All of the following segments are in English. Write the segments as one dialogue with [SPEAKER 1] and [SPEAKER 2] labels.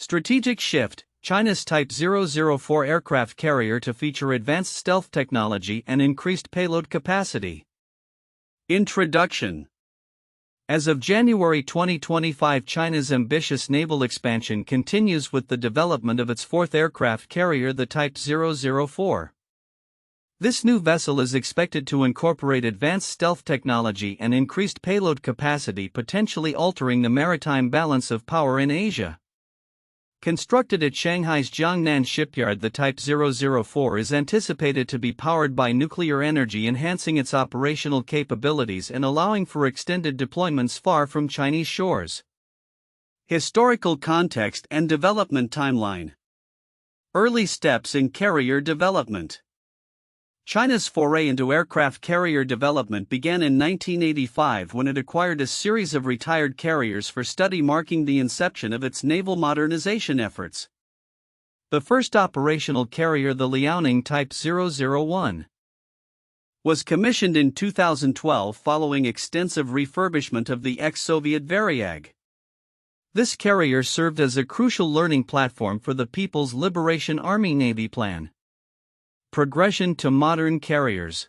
[SPEAKER 1] Strategic shift: China's Type 004 aircraft carrier to feature advanced stealth technology and increased payload capacity. Introduction. As of January 2025, China's ambitious naval expansion continues with the development of its fourth aircraft carrier, the Type 004. This new vessel is expected to incorporate advanced stealth technology and increased payload capacity, potentially altering the maritime balance of power in Asia. Constructed at Shanghai's Jiangnan shipyard, the Type 004 is anticipated to be powered by nuclear energy, enhancing its operational capabilities and allowing for extended deployments far from Chinese shores. Historical context and development timeline. Early steps in carrier development. China's foray into aircraft carrier development began in 1985 when it acquired a series of retired carriers for study, marking the inception of its naval modernization efforts. The first operational carrier, the Liaoning Type 001, was commissioned in 2012 following extensive refurbishment of the ex-Soviet Varyag. This carrier served as a crucial learning platform for the People's Liberation Army Navy plan. Progression to modern carriers.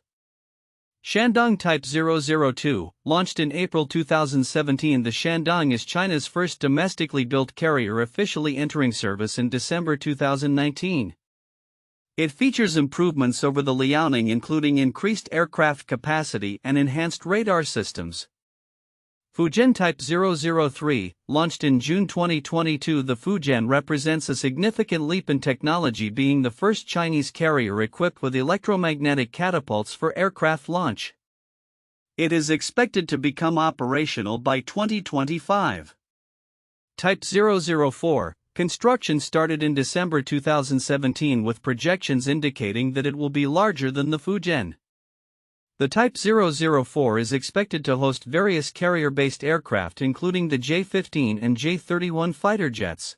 [SPEAKER 1] Shandong Type 002, launched in April 2017. The Shandong is China's first domestically built carrier, officially entering service in December 2019. It features improvements over the Liaoning, including increased aircraft capacity and enhanced radar systems. Fujian Type 003, launched in June 2022. The Fujian represents a significant leap in technology, being the first Chinese carrier equipped with electromagnetic catapults for aircraft launch. It is expected to become operational by 2025. Type 004, construction started in December 2017 with projections indicating that it will be larger than the Fujian. The Type 004 is expected to host various carrier-based aircraft, including the J-15 and J-31 fighter jets,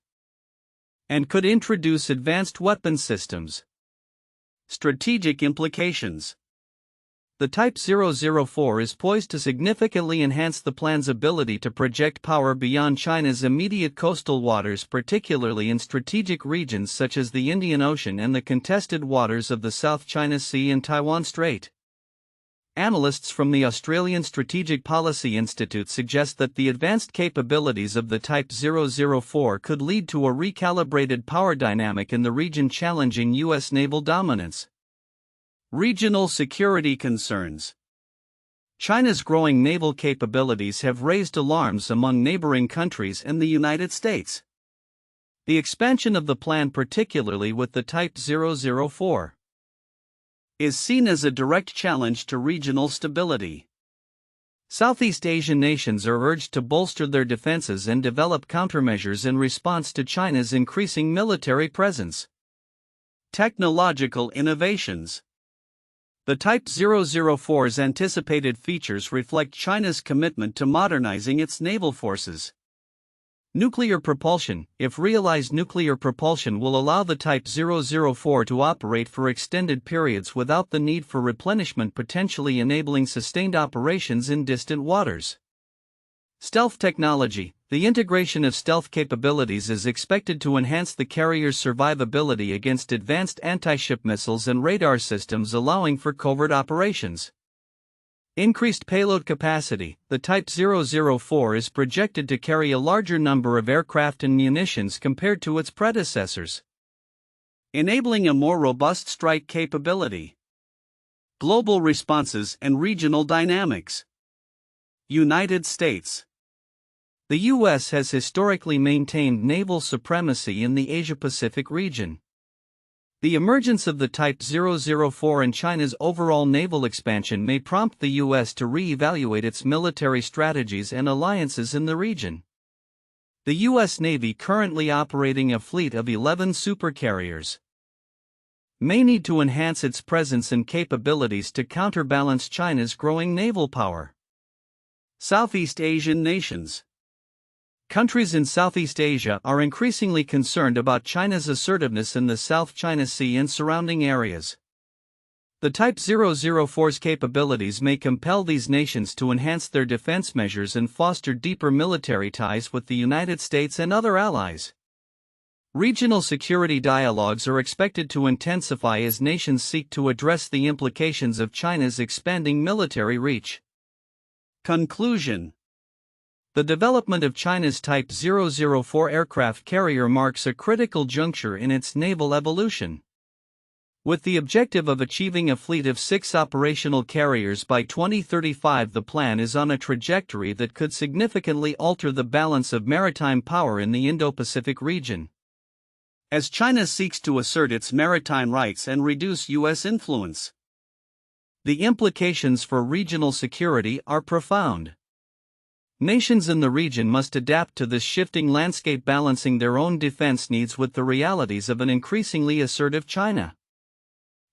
[SPEAKER 1] and could introduce advanced weapon systems. Strategic implications. The Type 004 is poised to significantly enhance the plan's ability to project power beyond China's immediate coastal waters, particularly in strategic regions such as the Indian Ocean and the contested waters of the South China Sea and Taiwan Strait. Analysts from the Australian Strategic Policy Institute suggest that the advanced capabilities of the Type 004 could lead to a recalibrated power dynamic in the region, challenging U.S. naval dominance. Regional security concerns. China's growing naval capabilities have raised alarms among neighboring countries and the United States. The expansion of the plan, particularly with the Type 004, is seen as a direct challenge to regional stability. Southeast Asian nations are urged to bolster their defenses and develop countermeasures in response to China's increasing military presence. Technological innovations. The Type 004's anticipated features reflect China's commitment to modernizing its naval forces. Nuclear propulsion. If realized, nuclear propulsion will allow the Type 004 to operate for extended periods without the need for replenishment, potentially enabling sustained operations in distant waters. Stealth technology. The integration of stealth capabilities is expected to enhance the carrier's survivability against advanced anti-ship missiles and radar systems, allowing for covert operations. Increased payload capacity. The Type 004 is projected to carry a larger number of aircraft and munitions compared to its predecessors, enabling a more robust strike capability. Global responses and regional dynamics. United States. The U.S. has historically maintained naval supremacy in the Asia-Pacific region. The emergence of the Type 004 and China's overall naval expansion may prompt the U.S. to reevaluate its military strategies and alliances in the region. The U.S. Navy, currently operating a fleet of 11 supercarriers, may need to enhance its presence and capabilities to counterbalance China's growing naval power. Southeast Asian nations. Countries in Southeast Asia are increasingly concerned about China's assertiveness in the South China Sea and surrounding areas. The Type 004's capabilities may compel these nations to enhance their defense measures and foster deeper military ties with the United States and other allies. Regional security dialogues are expected to intensify as nations seek to address the implications of China's expanding military reach. Conclusion. The development of China's Type 004 aircraft carrier marks a critical juncture in its naval evolution. With the objective of achieving a fleet of 6 operational carriers by 2035, the plan is on a trajectory that could significantly alter the balance of maritime power in the Indo-Pacific region. As China seeks to assert its maritime rights and reduce U.S. influence, the implications for regional security are profound. Nations in the region must adapt to this shifting landscape, balancing their own defense needs with the realities of an increasingly assertive China.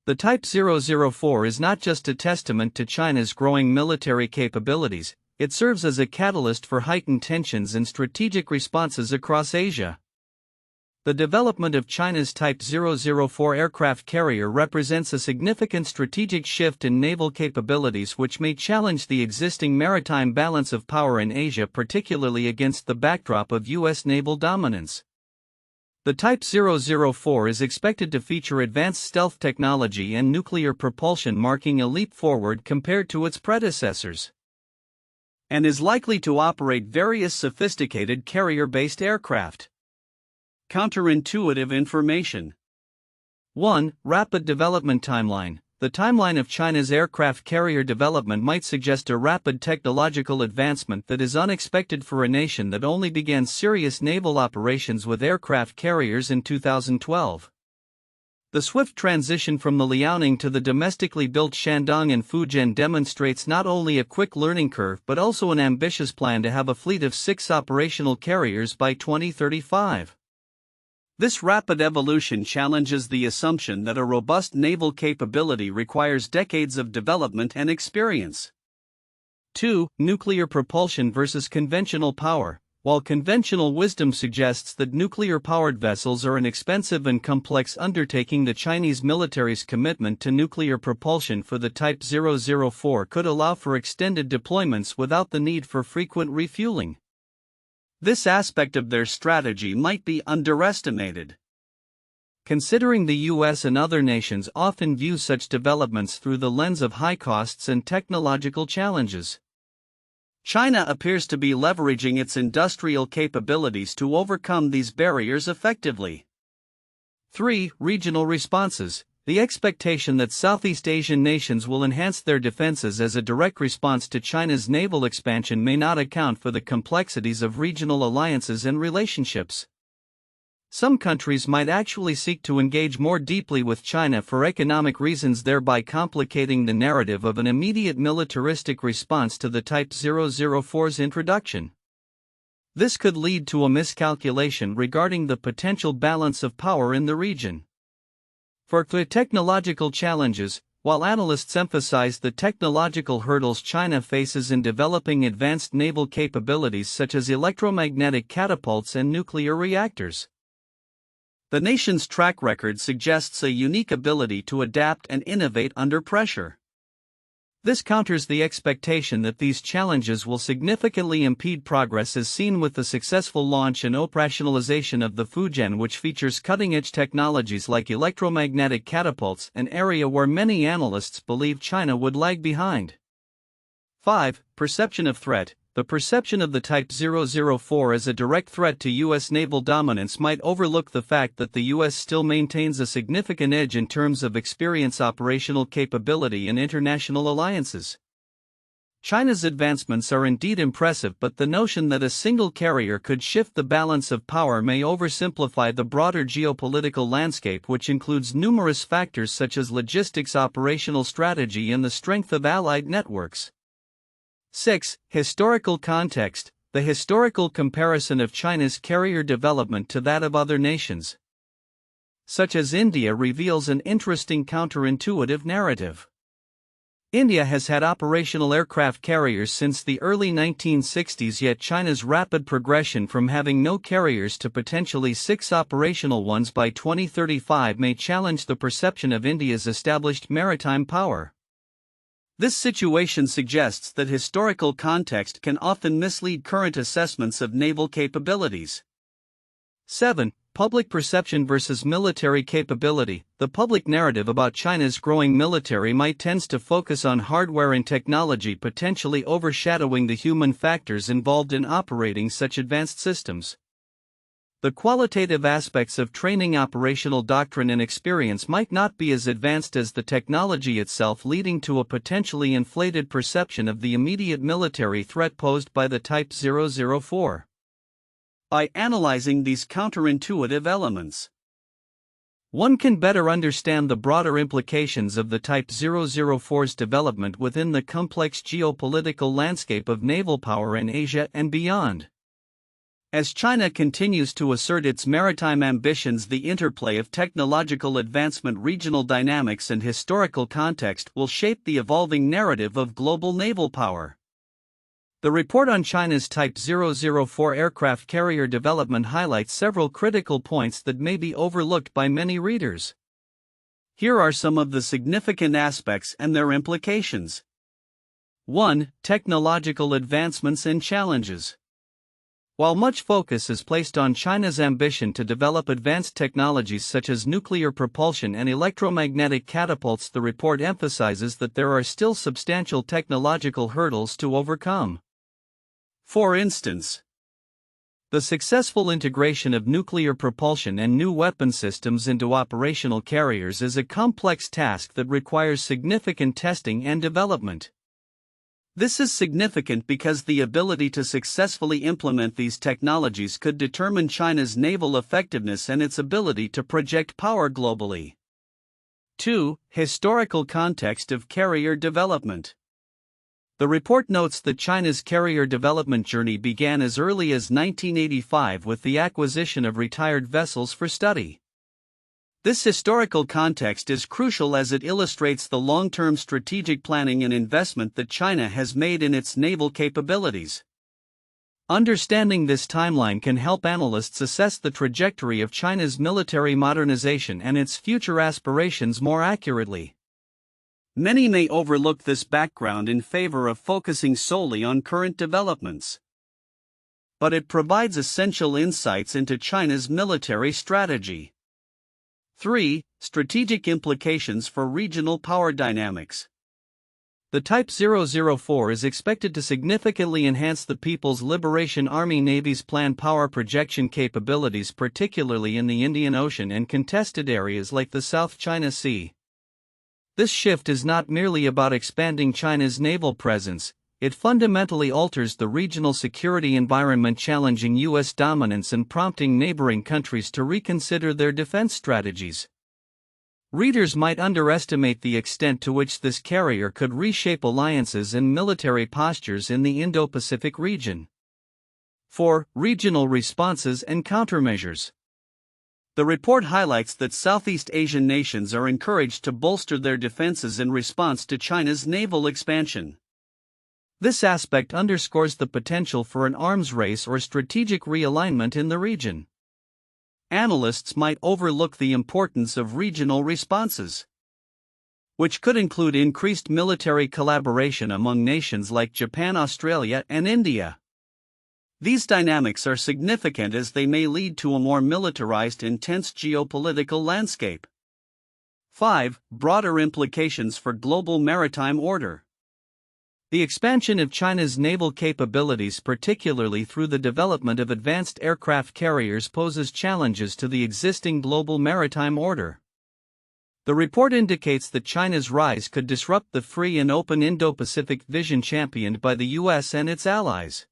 [SPEAKER 1] The Type 004 is not just a testament to China's growing military capabilities, it serves as a catalyst for heightened tensions and strategic responses across Asia. The development of China's Type 004 aircraft carrier represents a significant strategic shift in naval capabilities which may challenge the existing maritime balance of power in Asia, particularly against the backdrop of U.S. naval dominance. The Type 004 is expected to feature advanced stealth technology and nuclear propulsion, marking a leap forward compared to its predecessors, and is likely to operate various sophisticated carrier-based aircraft. Counterintuitive information. 1. Rapid development timeline. The timeline of China's aircraft carrier development might suggest a rapid technological advancement that is unexpected for a nation that only began serious naval operations with aircraft carriers in 2012. The swift transition from the Liaoning to the domestically built Shandong and Fujian demonstrates not only a quick learning curve but also an ambitious plan to have a fleet of 6 operational carriers by 2035. This rapid evolution challenges the assumption that a robust naval capability requires decades of development and experience. 2. Nuclear propulsion versus conventional power. While conventional wisdom suggests that nuclear-powered vessels are an expensive and complex undertaking, the Chinese military's commitment to nuclear propulsion for the Type 004 could allow for extended deployments without the need for frequent refueling. This aspect of their strategy might be underestimated, considering the U.S. and other nations often view such developments through the lens of high costs and technological challenges. China appears to be leveraging its industrial capabilities to overcome these barriers effectively. 3. Regional responses. The expectation that Southeast Asian nations will enhance their defenses as a direct response to China's naval expansion may not account for the complexities of regional alliances and relationships. Some countries might actually seek to engage more deeply with China for economic reasons, thereby complicating the narrative of an immediate militaristic response to the Type 004's introduction. This could lead to a miscalculation regarding the potential balance of power in the region. For the technological challenges, while analysts emphasize the technological hurdles China faces in developing advanced naval capabilities such as electromagnetic catapults and nuclear reactors, the nation's track record suggests a unique ability to adapt and innovate under pressure. This counters the expectation that these challenges will significantly impede progress, as seen with the successful launch and operationalization of the Fujian, which features cutting-edge technologies like electromagnetic catapults, an area where many analysts believe China would lag behind. 5. Perception of threat. The perception of the Type 004 as a direct threat to U.S. naval dominance might overlook the fact that the U.S. still maintains a significant edge in terms of experience, operational capability, and international alliances. China's advancements are indeed impressive, but the notion that a single carrier could shift the balance of power may oversimplify the broader geopolitical landscape, which includes numerous factors such as logistics, operational strategy, and the strength of allied networks. 6. Historical context. The historical comparison of China's carrier development to that of other nations, such as India, reveals an interesting counterintuitive narrative. India has had operational aircraft carriers since the early 1960s, yet China's rapid progression from having no carriers to potentially 6 operational ones by 2035 may challenge the perception of India's established maritime power. This situation suggests that historical context can often mislead current assessments of naval capabilities. 7. Public perception versus military capability. The public narrative about China's growing military might tends to focus on hardware and technology, potentially overshadowing the human factors involved in operating such advanced systems. The qualitative aspects of training, operational doctrine, and experience might not be as advanced as the technology itself, leading to a potentially inflated perception of the immediate military threat posed by the Type 004. By analyzing these counterintuitive elements, one can better understand the broader implications of the Type 004's development within the complex geopolitical landscape of naval power in Asia and beyond. As China continues to assert its maritime ambitions, the interplay of technological advancement, regional dynamics, and historical context will shape the evolving narrative of global naval power. The report on China's Type 004 aircraft carrier development highlights several critical points that may be overlooked by many readers. Here are some of the significant aspects and their implications. 1. Technological advancements and challenges. While much focus is placed on China's ambition to develop advanced technologies such as nuclear propulsion and electromagnetic catapults, the report emphasizes that there are still substantial technological hurdles to overcome. For instance, the successful integration of nuclear propulsion and new weapon systems into operational carriers is a complex task that requires significant testing and development. This is significant because the ability to successfully implement these technologies could determine China's naval effectiveness and its ability to project power globally. 2. Historical context of carrier development. The report notes that China's carrier development journey began as early as 1985 with the acquisition of retired vessels for study. This historical context is crucial as it illustrates the long-term strategic planning and investment that China has made in its naval capabilities. Understanding this timeline can help analysts assess the trajectory of China's military modernization and its future aspirations more accurately. Many may overlook this background in favor of focusing solely on current developments, but it provides essential insights into China's military strategy. 3. Strategic implications for regional power dynamics. The Type 004 is expected to significantly enhance the People's Liberation Army Navy's planned power projection capabilities, particularly in the Indian Ocean and contested areas like the South China Sea. This shift is not merely about expanding China's naval presence, it fundamentally alters the regional security environment, challenging U.S. dominance and prompting neighboring countries to reconsider their defense strategies. Readers might underestimate the extent to which this carrier could reshape alliances and military postures in the Indo-Pacific region. 4. Regional responses and countermeasures. The report highlights that Southeast Asian nations are encouraged to bolster their defenses in response to China's naval expansion. This aspect underscores the potential for an arms race or strategic realignment in the region. Analysts might overlook the importance of regional responses, which could include increased military collaboration among nations like Japan, Australia, and India. These dynamics are significant as they may lead to a more militarized, intense geopolitical landscape. 5. Broader implications for global maritime order. The expansion of China's naval capabilities, particularly through the development of advanced aircraft carriers, poses challenges to the existing global maritime order. The report indicates that China's rise could disrupt the free and open Indo-Pacific vision championed by the U.S. and its allies.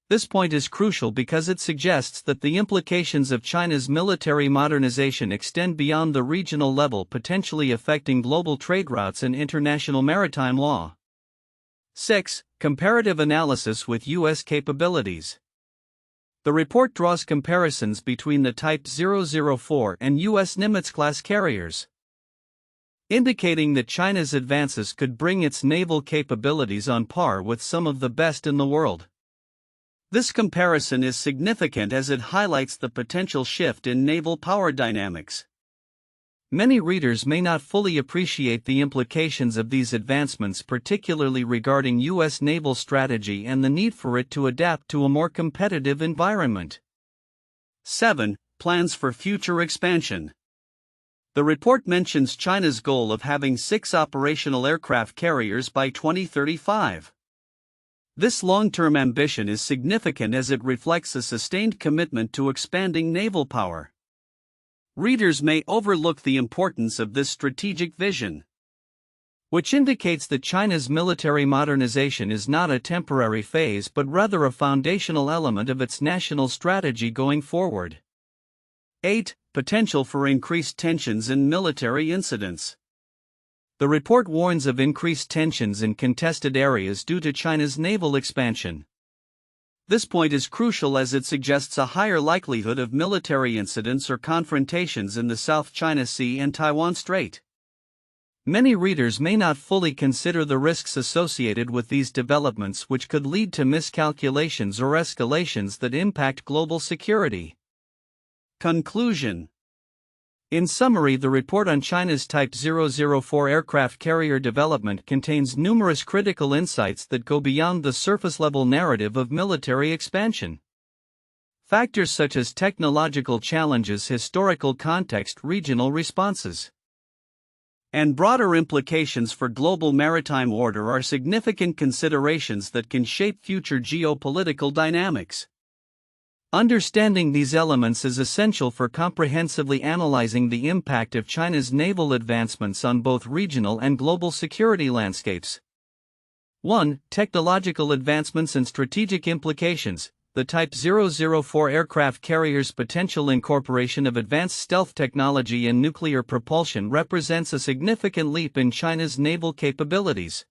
[SPEAKER 1] This point is crucial because it suggests that the implications of China's military modernization extend beyond the regional level, potentially affecting global trade routes and international maritime law. 6. Comparative analysis with U.S. capabilities. The report draws comparisons between the Type 004 and U.S. Nimitz-class carriers, indicating that China's advances could bring its naval capabilities on par with some of the best in the world. This comparison is significant as it highlights the potential shift in naval power dynamics. Many readers may not fully appreciate the implications of these advancements, particularly regarding U.S. naval strategy and the need for it to adapt to a more competitive environment. 7. plans for future expansion. The report mentions China's goal of having 6 operational aircraft carriers by 2035. This long-term ambition is significant as it reflects a sustained commitment to expanding naval power. Readers may overlook the importance of this strategic vision, which indicates that China's military modernization is not a temporary phase but rather a foundational element of its national strategy going forward. 8. Potential for increased tensions in military incidents. The report warns of increased tensions in contested areas due to China's naval expansion. This point is crucial as it suggests a higher likelihood of military incidents or confrontations in the South China Sea and Taiwan Strait. Many readers may not fully consider the risks associated with these developments, which could lead to miscalculations or escalations that impact global security. Conclusion. In summary, the report on China's Type 004 aircraft carrier development contains numerous critical insights that go beyond the surface-level narrative of military expansion. Factors such as technological challenges, historical context, regional responses, and broader implications for global maritime order are significant considerations that can shape future geopolitical dynamics. Understanding these elements is essential for comprehensively analyzing the impact of China's naval advancements on both regional and global security landscapes. 1. Technological advancements and strategic implications. The Type 004 aircraft carrier's potential incorporation of advanced stealth technology and nuclear propulsion represents a significant leap in China's naval capabilities.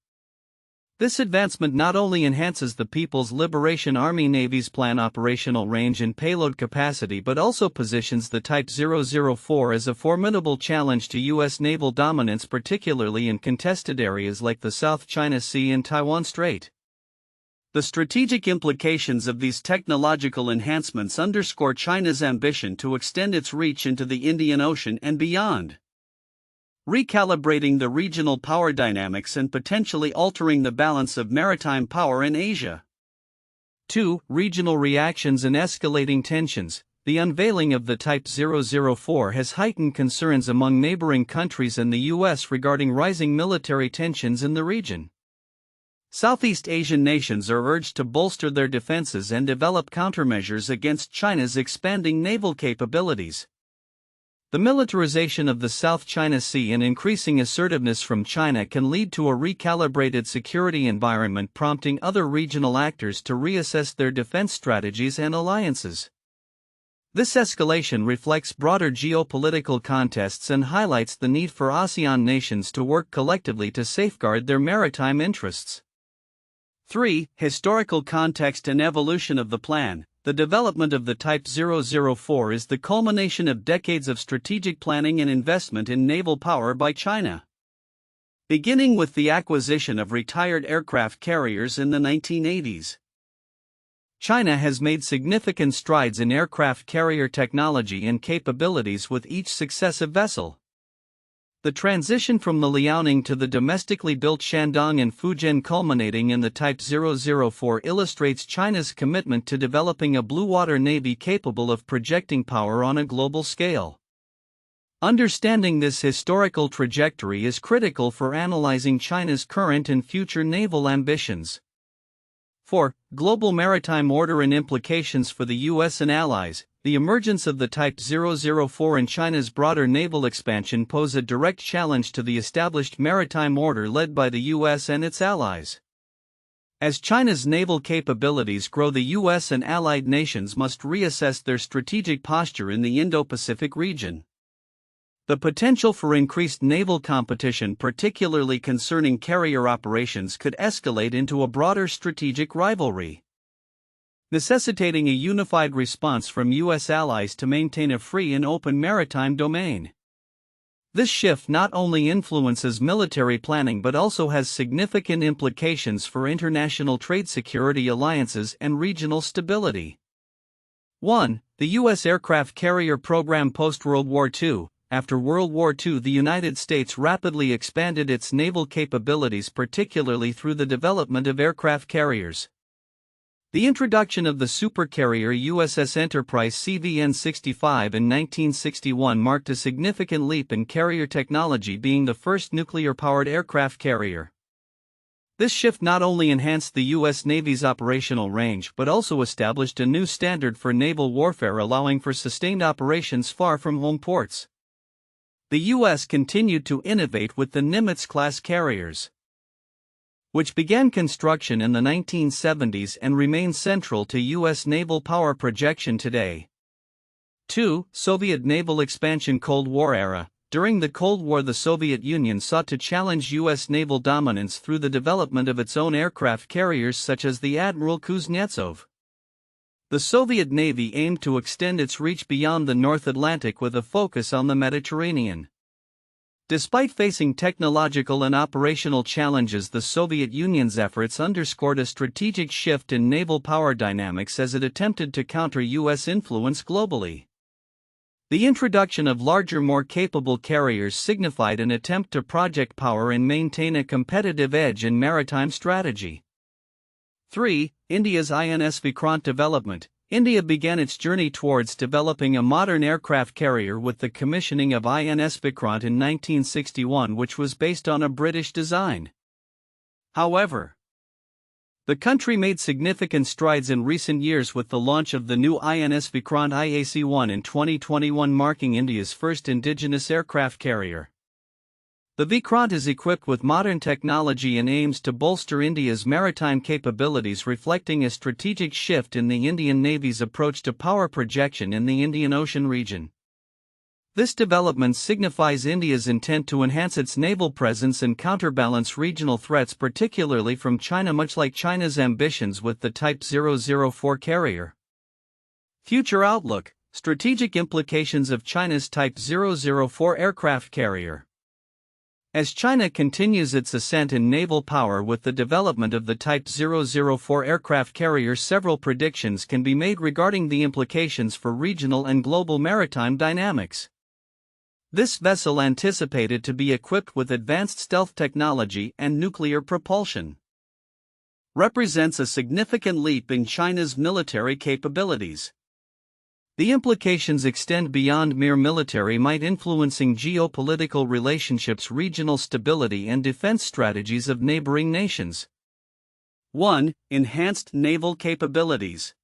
[SPEAKER 1] This advancement not only enhances the People's Liberation Army Navy's planned operational range and payload capacity but also positions the Type 004 as a formidable challenge to U.S. naval dominance, particularly in contested areas like the South China Sea and Taiwan Strait. The strategic implications of these technological enhancements underscore China's ambition to extend its reach into the Indian Ocean and beyond, recalibrating the regional power dynamics and potentially altering the balance of maritime power in Asia. 2. Regional reactions and escalating tensions. The unveiling of the Type 004 has heightened concerns among neighboring countries and the U.S. regarding rising military tensions in the region. Southeast Asian nations are urged to bolster their defenses and develop countermeasures against China's expanding naval capabilities. The militarization of the South China Sea and increasing assertiveness from China can lead to a recalibrated security environment, prompting other regional actors to reassess their defense strategies and alliances. This escalation reflects broader geopolitical contexts and highlights the need for ASEAN nations to work collectively to safeguard their maritime interests. 3. Historical context and evolution of the plan. The development of the Type 004 is the culmination of decades of strategic planning and investment in naval power by China. Beginning with the acquisition of retired aircraft carriers in the 1980s, China has made significant strides in aircraft carrier technology and capabilities with each successive vessel. The transition from the Liaoning to the domestically built Shandong and Fujian, culminating in the Type 004, illustrates China's commitment to developing a blue water navy capable of projecting power on a global scale. Understanding this historical trajectory is critical for analyzing China's current and future naval ambitions. 4. Global maritime order and implications for the U.S. and allies. The emergence of the Type 004 and China's broader naval expansion pose a direct challenge to the established maritime order led by the U.S. and its allies. As China's naval capabilities grow, the U.S. and allied nations must reassess their strategic posture in the Indo-Pacific region. The potential for increased naval competition, particularly concerning carrier operations, could escalate into a broader strategic rivalry, necessitating a unified response from U.S. allies to maintain a free and open maritime domain. This shift not only influences military planning but also has significant implications for international trade, security alliances, and regional stability. 1. The U.S. aircraft carrier program post-World War II. After World War II, the United States rapidly expanded its naval capabilities, particularly through the development of aircraft carriers. The introduction of the supercarrier USS Enterprise CVN-65 in 1961 marked a significant leap in carrier technology, being the first nuclear-powered aircraft carrier. This shift not only enhanced the U.S. Navy's operational range but also established a new standard for naval warfare, allowing for sustained operations far from home ports. The U.S. continued to innovate with the Nimitz-class carriers, which began construction in the 1970s and remain central to U.S. naval power projection today. 2. Soviet naval expansion. Cold War era. During the Cold War, the Soviet Union sought to challenge U.S. naval dominance through the development of its own aircraft carriers such as the Admiral Kuznetsov. The Soviet Navy aimed to extend its reach beyond the North Atlantic with a focus on the Mediterranean. Despite facing technological and operational challenges, the Soviet Union's efforts underscored a strategic shift in naval power dynamics as it attempted to counter U.S. influence globally. The introduction of larger, more capable carriers signified an attempt to project power and maintain a competitive edge in maritime strategy. 3. India's INS Vikrant development. India began its journey towards developing a modern aircraft carrier with the commissioning of INS Vikrant in 1961, which was based on a British design. However, the country made significant strides in recent years with the launch of the new INS Vikrant IAC-1 in 2021, marking India's first indigenous aircraft carrier. The Vikrant is equipped with modern technology and aims to bolster India's maritime capabilities, reflecting a strategic shift in the Indian Navy's approach to power projection in the Indian Ocean region. This development signifies India's intent to enhance its naval presence and counterbalance regional threats, particularly from China, much like China's ambitions with the Type 004 carrier. Future outlook: strategic implications of China's Type 004 aircraft carrier. As China continues its ascent in naval power with the development of the Type 004 aircraft carrier, several predictions can be made regarding the implications for regional and global maritime dynamics. This vessel, anticipated to be equipped with advanced stealth technology and nuclear propulsion, represents a significant leap in China's military capabilities. The implications extend beyond mere military might, influencing geopolitical relationships, regional stability, and defense strategies of neighboring nations. 1. Enhanced naval capabilities.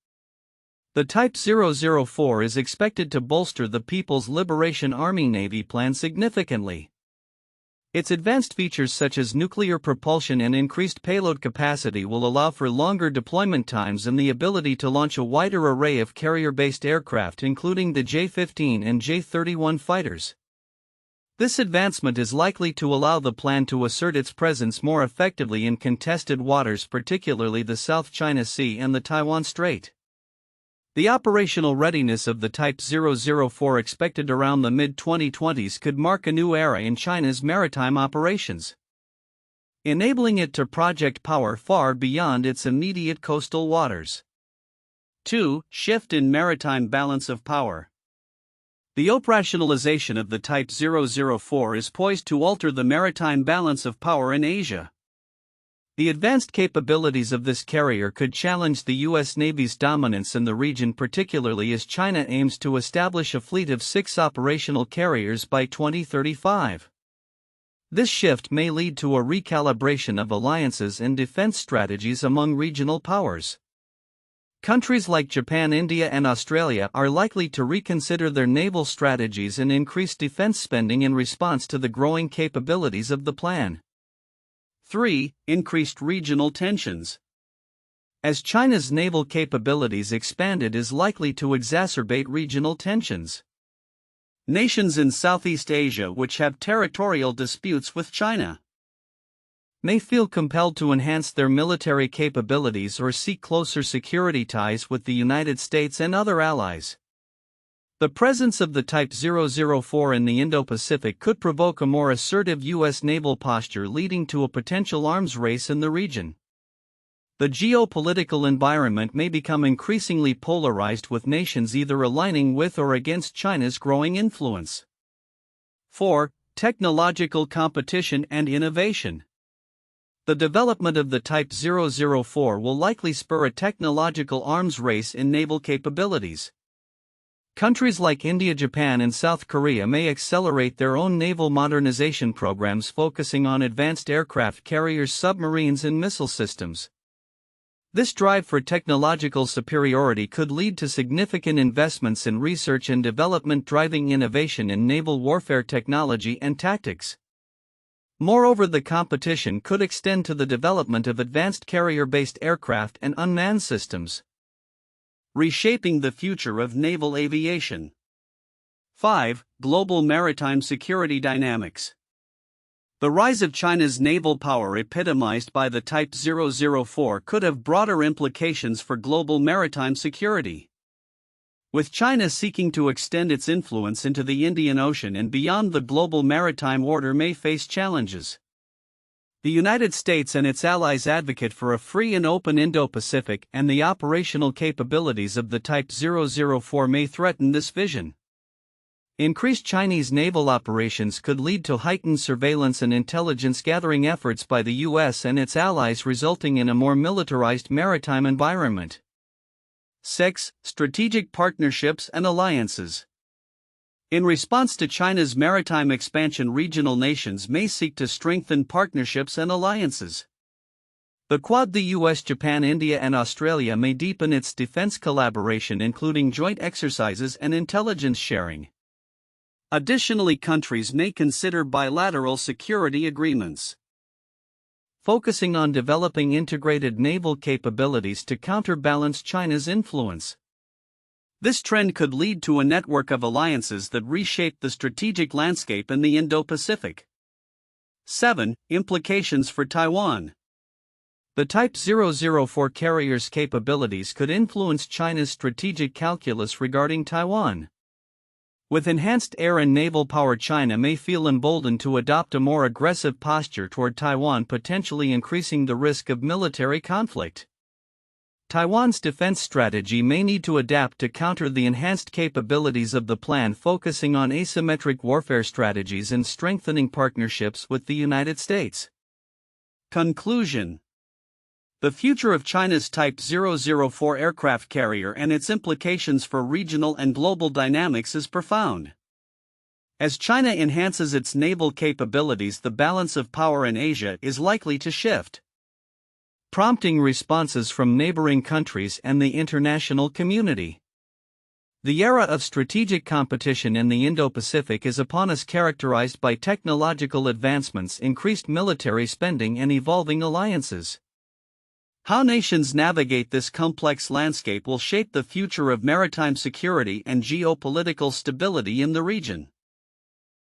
[SPEAKER 1] The Type 004 is expected to bolster the People's Liberation Army Navy plan significantly. Its advanced features such as nuclear propulsion and increased payload capacity will allow for longer deployment times and the ability to launch a wider array of carrier-based aircraft, including the J-15 and J-31 fighters. This advancement is likely to allow the plan to assert its presence more effectively in contested waters, particularly the South China Sea and the Taiwan Strait. The operational readiness of the Type 004, expected around the mid-2020s, could mark a new era in China's maritime operations, enabling it to project power far beyond its immediate coastal waters. 2. Shift in maritime balance of power. The operationalization of the Type 004 is poised to alter the maritime balance of power in Asia. The advanced capabilities of this carrier could challenge the U.S. Navy's dominance in the region, particularly as China aims to establish a fleet of 6 operational carriers by 2035. This shift may lead to a recalibration of alliances and defense strategies among regional powers. Countries like Japan, India, and Australia are likely to reconsider their naval strategies and increase defense spending in response to the growing capabilities of the plan. 3. Increased regional tensions. As China's naval capabilities expanded, is likely to exacerbate regional tensions. Nations in Southeast Asia which have territorial disputes with China may feel compelled to enhance their military capabilities or seek closer security ties with the United States and other allies. The presence of the Type 004 in the Indo-Pacific could provoke a more assertive U.S. naval posture, leading to a potential arms race in the region. The geopolitical environment may become increasingly polarized, with nations either aligning with or against China's growing influence. 4. Technological competition and innovation. The development of the Type 004 will likely spur a technological arms race in naval capabilities. Countries like India, Japan, and South Korea may accelerate their own naval modernization programs focusing on advanced aircraft carriers, submarines, and missile systems. This drive for technological superiority could lead to significant investments in research and development, driving innovation in naval warfare technology and tactics. Moreover, the competition could extend to the development of advanced carrier-based aircraft and unmanned systems. Reshaping the future of naval aviation. 5. Global maritime security dynamics. The rise of China's naval power, epitomized by the Type 004, could have broader implications for global maritime security. With China seeking to extend its influence into the Indian Ocean and beyond, the global maritime order may face challenges. The United States and its allies advocate for a free and open Indo-Pacific, and the operational capabilities of the Type 004 may threaten this vision. Increased Chinese naval operations could lead to heightened surveillance and intelligence gathering efforts by the U.S. and its allies, resulting in a more militarized maritime environment. 6. Strategic partnerships and alliances. In response to China's maritime expansion, regional nations may seek to strengthen partnerships and alliances. The Quad, the US, Japan, India, and Australia, may deepen its defense collaboration, including joint exercises and intelligence sharing. Additionally, countries may consider bilateral security agreements, focusing on developing integrated naval capabilities to counterbalance China's influence. This trend could lead to a network of alliances that reshape the strategic landscape in the Indo-Pacific. 7. Implications for Taiwan. The Type 004 carrier's capabilities could influence China's strategic calculus regarding Taiwan. With enhanced air and naval power, China may feel emboldened to adopt a more aggressive posture toward Taiwan, potentially increasing the risk of military conflict. Taiwan's defense strategy may need to adapt to counter the enhanced capabilities of the plan, focusing on asymmetric warfare strategies and strengthening partnerships with the United States. Conclusion. The future of China's Type 004 aircraft carrier and its implications for regional and global dynamics is profound. As China enhances its naval capabilities, the balance of power in Asia is likely to shift, prompting responses from neighboring countries and the international community. The era of strategic competition in the Indo-Pacific is upon us, characterized by technological advancements, increased military spending, and evolving alliances. How nations navigate this complex landscape will shape the future of maritime security and geopolitical stability in the region.